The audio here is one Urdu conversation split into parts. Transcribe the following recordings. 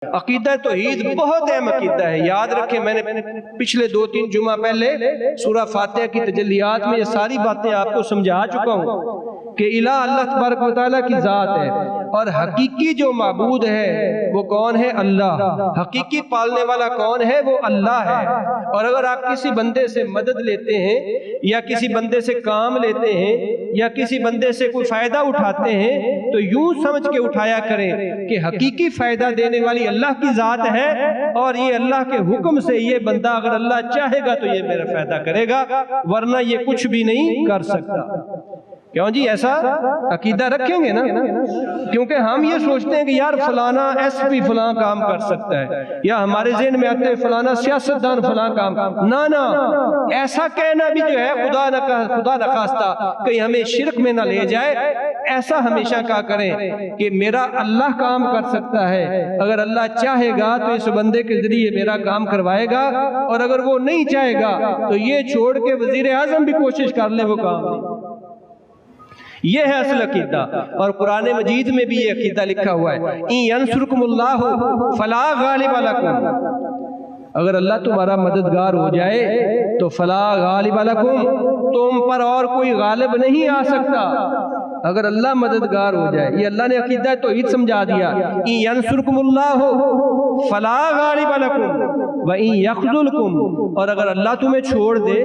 عقیدہ توحید بہت اہم عقیدہ ہے، یاد رکھیں میں نے پچھلے 2-3 جمعہ پہلے سورہ فاتحہ کی تجلیات میں یہ ساری باتیں آپ کو سمجھا چکا ہوں کہ الہ اللہ تبارک و تعالیٰ کی ذات ہے، اور حقیقی جو معبود ہے وہ کون ہے؟ اللہ۔ حقیقی پالنے والا کون ہے؟ وہ اللہ ہے۔ اور اگر آپ کسی بندے سے مدد لیتے ہیں یا کسی بندے سے کام لیتے ہیں یا کسی بندے سے کوئی فائدہ اٹھاتے ہیں تو یوں سمجھ کے اٹھایا کریں کہ حقیقی فائدہ دینے والی اللہ کی ذات ہے، اور یہ اللہ کے حکم سے یہ بندہ اگر اللہ چاہے گا تو یہ میرا فائدہ کرے گا، ورنہ یہ کچھ بھی نہیں کر سکتا۔ کیوں جی ایسا عقیدہ رکھیں گے نا؟ کیونکہ ہم یہ سوچتے ہیں کہ یار فلانا ایس پی فلاں کام کر سکتا ہے، یا ہمارے ذہن میں آتے ہیں فلانا سیاستدان فلاں کام، نہ ایسا کہنا بھی جو ہے خدا نخواستہ کہیں ہمیں شرک میں نہ لے جائے۔ ایسا ہمیشہ کہا کریں کہ میرا اللہ کام کر سکتا ہے، اگر اللہ چاہے گا تو اس بندے کے ذریعے میرا کام کروائے گا، اور اگر وہ نہیں چاہے گا تو یہ چھوڑ کے وزیر اعظم بھی کوشش کر لے وہ کام نہیں۔ یہ ہے اصل عقیدہ، اور قرآن مجید میں بھی یہ عقیدہ لکھا ہوا ہے، اِن يَنْصُرْكُمُ اللَّهُ فَلَا غَالِبَ لَكُمْ، اگر اللہ تمہارا مددگار ہو جائے تو فَلَا غَالِبَ لَكُمْ، تم پر اور کوئی غالب نہیں آ سکتا۔ اگر اللہ مددگار ہو جائے، یہ اللہ نے عقیدہ توحید سمجھا دیا، اِن يَنْصُرْكُمُ اللَّهُ فَلَا غَالِبَ لَكُمْ وَإِن يَخْذُلْكُمْ، اور اگر اللہ تمہیں چھوڑ دے،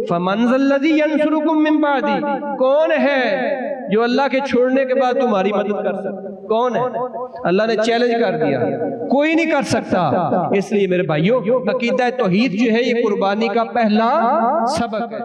فَمَنْ ذَا الَّذِي يَنْصُرُكُمْ مِنْ بَعْدِهِ، کون ہے جو اللہ کے چھوڑنے کے بعد تمہاری مدد کر سکتا؟ کون ہے؟ اللہ نے چیلنج کر دیا، کوئی نہیں کر سکتا۔ اس لیے میرے بھائیوں، عقیدہ توحید جو ہے یہ قربانی کا پہلا سبق ہے۔